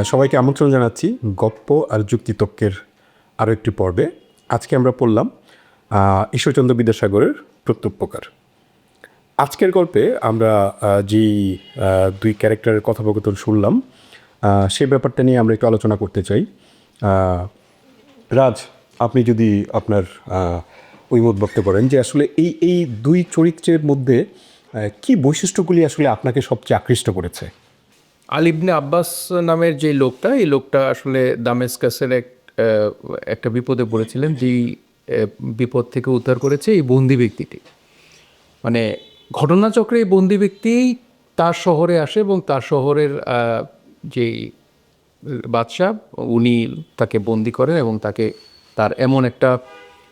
সবাইকে আমন্ত্রণ জানাচ্ছি গপ্প আর যুক্তিতক্কের আরও একটি পর্বে। আজকে আমরা পড়লাম ঈশ্বরচন্দ্র বিদ্যাসাগরের প্রত্যুপকার। আজকের গল্পে আমরা যেই দুই ক্যারেক্টারের কথোপকথন শুনলাম সে ব্যাপারটা নিয়ে আমরা একটু আলোচনা করতে চাই। রাজ, আপনি যদি আপনার অভিমত ব্যক্ত করেন যে আসলে এই দুই চরিত্রের মধ্যে কি বৈশিষ্ট্যগুলি আসলে আপনাকে সবচেয়ে আকৃষ্ট করেছে? আলী ইবনে আব্বাস নামের যে লোকটা, এই লোকটা আসলে দামেস্কাসের একটা বিপদে পড়েছিলেন, যেই বিপদ থেকে উদ্ধার করেছে এই বন্দি ব্যক্তিটি। মানে ঘটনাচক্রে এই বন্দি ব্যক্তি তার শহরে আসে এবং তার শহরের যেই বাদশাহ উনি তাকে বন্দি করেন এবং তার এমন একটা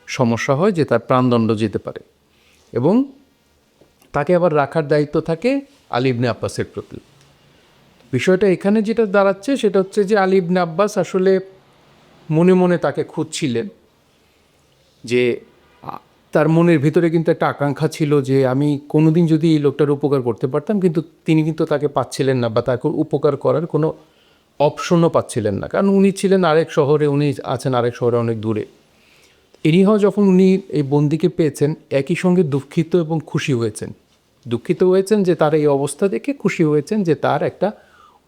সমস্যা হয় যে তার প্রাণদণ্ড যেতে পারে, এবং তাকে আবার রাখার দায়িত্ব থাকে আলী ইবনে আব্বাসের প্রতি। বিষয়টা এখানে যেটা দাঁড়াচ্ছে সেটা হচ্ছে যে আলী ইবনে আব্বাস আসলে মনে মনে তাকে খুঁজছিলেন, যে তার মনের ভিতরে কিন্তু একটা আকাঙ্ক্ষা ছিল যে আমি কোনোদিন যদি এই লোকটার উপকার করতে পারতাম, কিন্তু তিনি কিন্তু তাকে পাচ্ছিলেন না, বা তাকে উপকার করার কোনো অপশনও পাচ্ছিলেন না, কারণ উনি ছিলেন আরেক শহরে, উনি আছেন আরেক শহরে অনেক দূরে। এনিহাও যখন উনি এই বন্দিকে পেয়েছেন, একই সঙ্গে দুঃখিত এবং খুশি হয়েছেন। দুঃখিত হয়েছেন যে তার এই অবস্থা দেখে, খুশি হয়েছেন যে তার একটা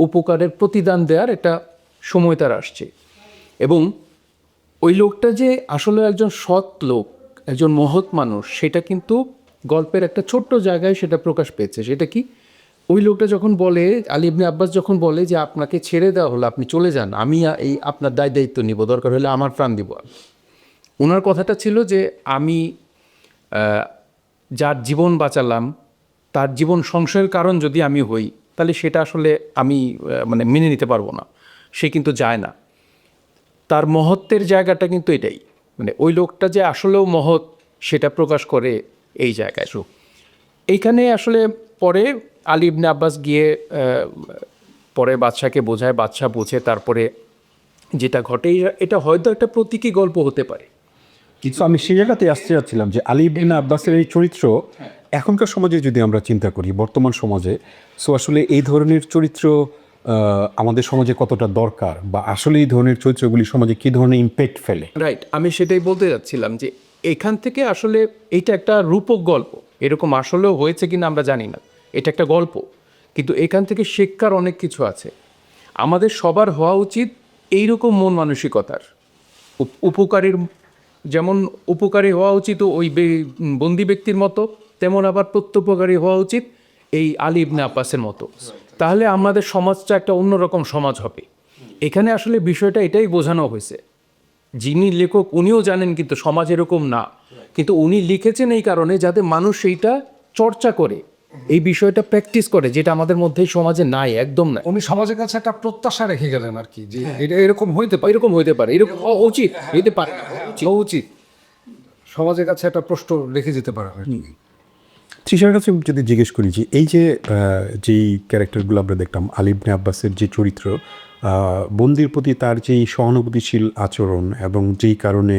উপকারের প্রতিদান দেওয়ার একটা সময় তার আসছে। এবং ওই লোকটা যে আসলে একজন সৎ লোক, একজন মহৎ মানুষ, সেটা কিন্তু গল্পের একটা ছোট্ট জায়গায় সেটা প্রকাশ পেয়েছে। সেটা কি, ওই লোকটা যখন বলে, আলী ইবনে আব্বাস যখন বলে যে আপনাকে ছেড়ে দেওয়া হলো, আপনি চলে যান, আমি এই আপনার দায়িত্ব নিব, দরকার হলে আমার প্রাণ দিব। ওনার কথাটা ছিল যে আমি যার জীবন বাঁচালাম তার জীবন সংশয়ের কারণ যদি আমি হই, তাহলে সেটা আসলে আমি মানে মেনে নিতে পারবো না। সে কিন্তু যায় না। তার মহত্বের জায়গাটা কিন্তু এটাই, মানে ওই লোকটা যে আসলেও মহৎ সেটা প্রকাশ করে এই জায়গায়। এইখানে আসলে পরে আলী ইবনে আব্বাস গিয়ে পরে বাদশাকে বোঝায়, বাদশা বোঝে, তারপরে যেটা ঘটে এটা হয়তো একটা প্রতীকী গল্প হতে পারে। কিন্তু আমি সেই জায়গাতে আসতে যাচ্ছিলাম যে আলী ইবনে আব্বাসের এই চরিত্র এখনকার সমাজে যদি আমরা চিন্তা করি, বর্তমান সমাজে, সো আসলে এই ধরনের চরিত্র আমাদের সমাজে কতটা দরকার, বা আসলে এই ধরনের চরিত্রগুলি সমাজে কী ধরনের ইম্প্যাক্ট ফেলে? রাইট, আমি সেটাই বলতে যাচ্ছিলাম যে এখান থেকে আসলে এইটা একটা রূপক গল্প, এরকম আসলেও হয়েছে কিনা আমরা জানি না, এটা একটা গল্প, কিন্তু এখান থেকে শিক্ষার অনেক কিছু আছে। আমাদের সবার হওয়া উচিত এইরকম মন মানসিকতার, উপকারীর, যেমন উপকারী হওয়া উচিত ওই বন্দি ব্যক্তির মতো, তেমন আবার প্রত্যুপকারী হওয়া উচিত এই আলী ইবনে আব্বাসের মতো। তাহলে আমাদের সমাজটা একটা অন্যরকম সমাজ হবে। এখানে আসলে বিষয়টা এটাই বোঝানো হয়েছে, যিনি লেখক উনিও জানেন কিন্তু সমাজ এরকম না, কিন্তু উনি লিখেছেন এই কারণে যাতে মানুষ এইটা চর্চা করে, এই বিষয়টা প্র্যাকটিস করে, যেটা আমাদের মধ্যে সমাজে নাই, একদম নাই। উনি সমাজের কাছে একটা প্রত্যাশা রেখে গেলেন আর কি, যে এটা এরকম হইতে পারে, এরকম হইতে পারে, এরকম উচিত হইতে পারে, উচিত সমাজের কাছে একটা প্রশ্ন রেখে যেতে পারে আর কি। তৃষার কাছে যদি জিজ্ঞেস করি যে এই যে যেই ক্যারেক্টারগুলো আমরা দেখলাম, আলী ইবনে আব্বাসের যে চরিত্র, বন্দির প্রতি তার যেই সহানুভূতিশীল আচরণ, এবং যেই কারণে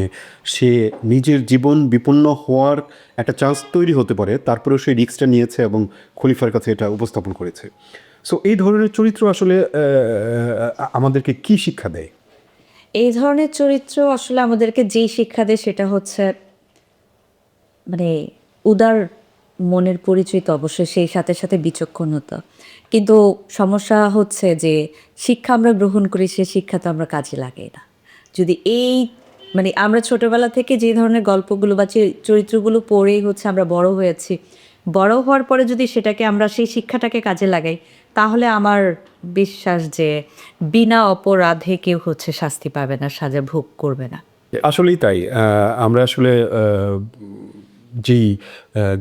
সে নিজের জীবন বিপন্ন হওয়ার একটা চান্স তৈরি হতে পারে, তারপরেও সেই রিস্কটা নিয়েছে এবং খলিফার কাছে এটা উপস্থাপন করেছে। সো এই ধরনের চরিত্র আসলে আমাদেরকে কি শিক্ষা দেয়? এই ধরনের চরিত্র আসলে আমাদেরকে যেই শিক্ষা দেয় সেটা হচ্ছে মানে উদার মনের পরিচয় তো অবশ্যই, সেই সাথে সাথে বিচক্ষণতা। কিন্তু সমস্যা হচ্ছে যে শিক্ষা আমরা গ্রহণ করি, সে শিক্ষা তো আমরা কাজে লাগাই না। যদি এই মানে আমরা ছোটবেলা থেকে যে ধরনের গল্পগুলো বা চরিত্রগুলো পড়েই হচ্ছে আমরা বড় হয়েছি, বড় হওয়ার পরে যদি সেটাকে আমরা সেই শিক্ষাটাকে কাজে লাগাই, তাহলে আমার বিশ্বাস যে বিনা অপরাধে কেউ হচ্ছে শাস্তি পাবে না, সাজা ভোগ করবে না। আসলেই তাই। আমরা আসলে যেই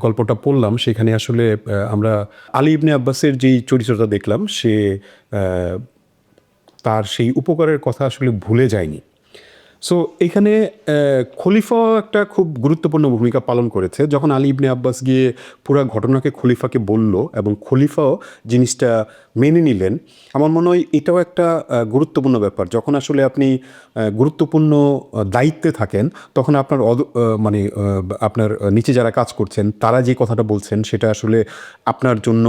গল্পটা পড়লাম সেখানে আসলে আমরা আলী ইবনে আব্বাসের যেই চরিত্রটা দেখলাম, সে তার সেই উপকারের কথা আসলে ভুলে যায়নি। সো এখানে খলিফা একটা খুব গুরুত্বপূর্ণ ভূমিকা পালন করেছে। যখন আলী ইবনে আব্বাস গিয়ে পুরো ঘটনাকে খলিফাকে বলল এবং খলিফাও জিনিসটা মেনে নিলেন, আমার মনে হয় এটাও একটা গুরুত্বপূর্ণ ব্যাপার। যখন আসলে আপনি গুরুত্বপূর্ণ দায়িত্বে থাকেন, তখন আপনার মানে আপনার নিচে যারা কাজ করছেন তারা যে কথাটা বলছেন সেটা আসলে আপনার জন্য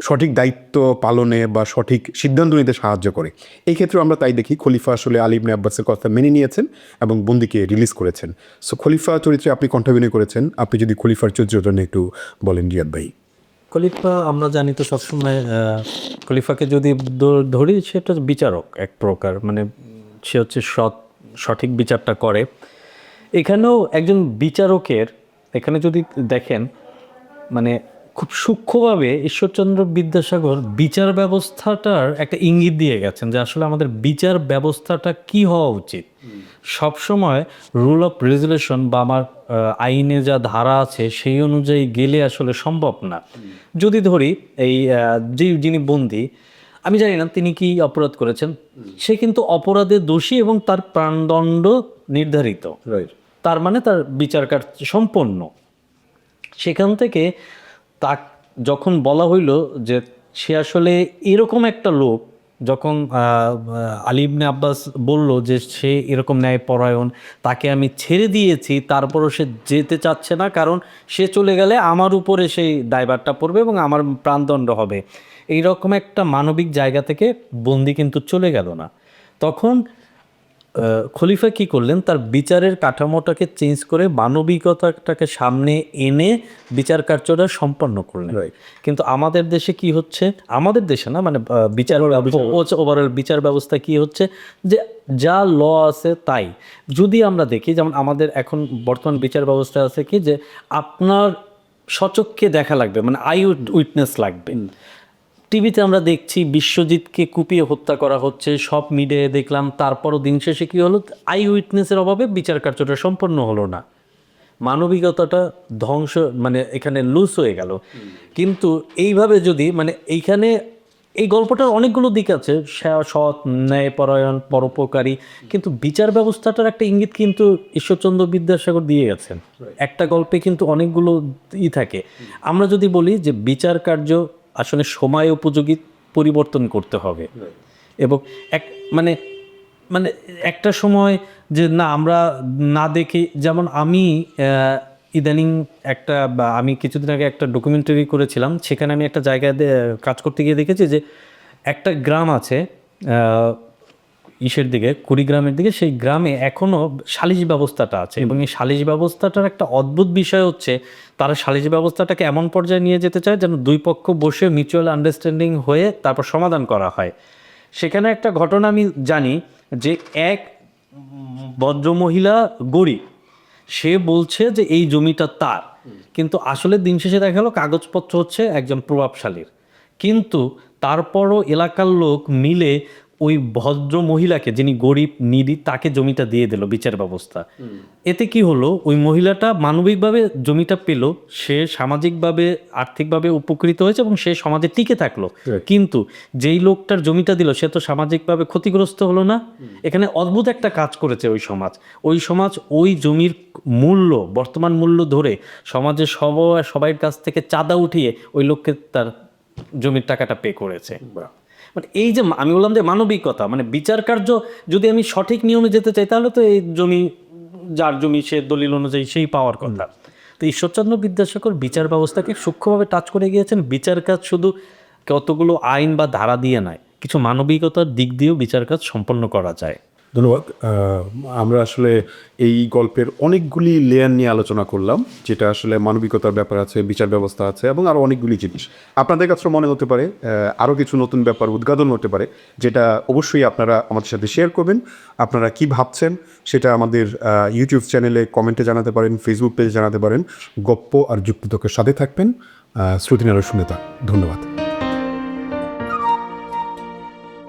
সঠিক দায়িত্ব পালনে বা সঠিক সিদ্ধান্ত নিতে সাহায্য করে। এই ক্ষেত্রে আমরা তাই দেখি, খলিফা আসলে আলী ইবনে আব্বাসের কথা মেনে নিয়েছেন এবং বন্দিকে রিলিজ করেছেন। সো খলিফা চরিত্রে আপনি কণ্ঠাভিনয় করেছেন, আপনি যদি খলিফার চরিত্রটা নিয়ে একটু বলেন রিয়াদ ভাই। খলিফা আমরা জানি তো সবসময় খলিফাকে যদি ধরি সেটা বিচারক এক প্রকার, মানে সে হচ্ছে সঠিক বিচারটা করে। এখানেও একজন বিচারকের, এখানে যদি দেখেন মানে খুব সূক্ষ্মভাবে ঈশ্বরচন্দ্র বিদ্যাসাগর বিচার ব্যবস্থাটার একটা ইঙ্গিত দিয়ে গেছেন যে আসলে আমাদের বিচার ব্যবস্থাটা কি হওয়া উচিত। সবসময় রুল অফ রেজুলেশন বা আমার আইনে যা ধারা আছে সেই অনুযায়ী গেলে আসলে সম্ভব না। যদি ধরি এই যিনি বন্দী, আমি জানি না তিনি কি অপরাধ করেছেন, সে কিন্তু অপরাধে দোষী এবং তার প্রাণদণ্ড নির্ধারিত, তার মানে তার বিচার কার্য সম্পন্ন। সেখান থেকে তা যখন বলা হইল যে সে আসলে এরকম একটা লোক, যখন আলী ইবনে আব্বাস বলল যে সে এরকম ন্যায়পরায়ণ, তাকে আমি ছেড়ে দিয়েছি, তারপরও সে যেতে চাচ্ছে না, কারণ সে চলে গেলে আমার উপরে সেই দায়ভারটা পড়বে এবং আমার প্রাণদণ্ড হবে। এইরকম একটা মানবিক জায়গা থেকে বন্দি কিন্তু চলে গেল না। তখন খলিফা কি করলেন, তার বিচারের কাঠামোটাকে চেঞ্জ করে মানবিকতাটাকে সামনে এনে বিচার কার্যটা সম্পন্ন করলেন। কিন্তু আমাদের দেশে কি হচ্ছে, আমাদের দেশে না মানে বিচার ওভারঅল বিচার ব্যবস্থা কি হচ্ছে যে যা ল আছে তাই। যদি আমরা দেখি যেমন আমাদের এখন বর্তমান বিচার ব্যবস্থা আছে কি যে আপনার সচক্ষে দেখা লাগবে, মানে আই উইটনেস লাগবে। টিভিতে আমরা দেখছি বিশ্বজিৎকে কুপিয়ে হত্যা করা হচ্ছে, সব মিডিয়ায় দেখলাম, তারপরও দিন শেষে কী হলো, আই উইটনেসের অভাবে বিচার কার্যটা সম্পন্ন হলো না, মানবিকতাটা ধ্বংস, মানে এখানে লুজ হয়ে গেল। কিন্তু এইভাবে যদি মানে এইখানে এই গল্পটার অনেকগুলো দিক আছে, সৎ, ন্যায়পরায়ণ, পরোপকারী, কিন্তু বিচার ব্যবস্থাটার একটা ইঙ্গিত কিন্তু ঈশ্বরচন্দ্র বিদ্যাসাগর দিয়ে গেছেন। একটা গল্পে কিন্তু অনেকগুলো থাকে। আমরা যদি বলি যে বিচার কার্য আসলে সময় উপযোগী পরিবর্তন করতে হবে এবং মানে মানে একটা সময় যে না আমরা না দেখি, যেমন আমি ইদানিং আমি কিছুদিন আগে একটা ডকুমেন্টারি করেছিলাম, সেখানে আমি একটা জায়গায় কাজ করতে গিয়ে দেখেছি যে একটা গ্রাম আছে ইসের দিকে, কুড়িগ্রামের দিকে, সেই গ্রামে এখনও সালিশ ব্যবস্থাটা আছে এবং এই সালিশ ব্যবস্থাটার একটা অদ্ভুত বিষয় হচ্ছে তারা সালিশ ব্যবস্থাটাকে এমন পর্যায়ে নিয়ে যেতে চায় যেন দুই পক্ষ বসে মিউচুয়াল আন্ডারস্ট্যান্ডিং হয়ে তারপর সমাধান করা হয়। সেখানে একটা ঘটনা আমি জানি যে এক ভদ্রমহিলা গরিব, সে বলছে যে এই জমিটা তার, কিন্তু আসলে দিন শেষে দেখা গেল কাগজপত্র হচ্ছে একজন প্রভাবশালীর, কিন্তু তারপরও এলাকার লোক মিলে ওই ভদ্র মহিলাকে, যিনি গরিব নিডি, তাকে জমিটা দিয়ে দিল বিচার ব্যবস্থা। এতে কি হলো, ওই মহিলাটা মানবিকভাবে জমিটা পেল, সে সামাজিকভাবে আর্থিকভাবে উপকৃত হয়েছে এবং সে সমাজে টিকে থাকলো। কিন্তু যেই লোকটার জমিটা দিল সে তো সামাজিকভাবে ক্ষতিগ্রস্ত হলো না। এখানে অদ্ভুত একটা কাজ করেছে ওই সমাজ ওই জমির মূল্য, বর্তমান মূল্য ধরে সমাজের সবাইয়ের কাছ থেকে চাঁদা উঠিয়ে ওই লোককে তার জমির টাকাটা পে করেছে। মানে এই যে আমি বললাম যে মানবিকতা, মানে বিচার কার্য যদি আমি সঠিক নিয়মে যেতে চাই তাহলে তো এই জমি যার জমি সে দলিল অনুযায়ী সেই পাওয়ার কথা। তো ঈশ্বরচন্দ্র বিদ্যাসাগর বিচার ব্যবস্থাকে সূক্ষ্মভাবে টাচ করে গিয়েছেন। বিচার কাজ শুধু কতগুলো আইন বা ধারা দিয়ে নয়, কিছু মানবিকতার দিক দিয়েও বিচার কাজ সম্পন্ন করা যায়। ধন্যবাদ। আমরা আসলে এই গল্পের অনেকগুলি লেয়ার নিয়ে আলোচনা করলাম, যেটা আসলে মানবিকতার ব্যাপার আছে, বিচার ব্যবস্থা আছে এবং আরও অনেকগুলি জিনিস। আপনাদের কাছে মনে হতে পারে আরও কিছু নতুন ব্যাপার উদ্ঘাটন হতে পারে, যেটা অবশ্যই আপনারা আমাদের সাথে শেয়ার করবেন। আপনারা কি ভাবছেন সেটা আমাদের ইউটিউব চ্যানেলে কমেন্টে জানাতে পারেন, ফেসবুক পেজে জানাতে পারেন। গপ্প আর যুক্তিতর্কের সাথে থাকবেন। শ্রুতি নারদ শুনেতা, ধন্যবাদ।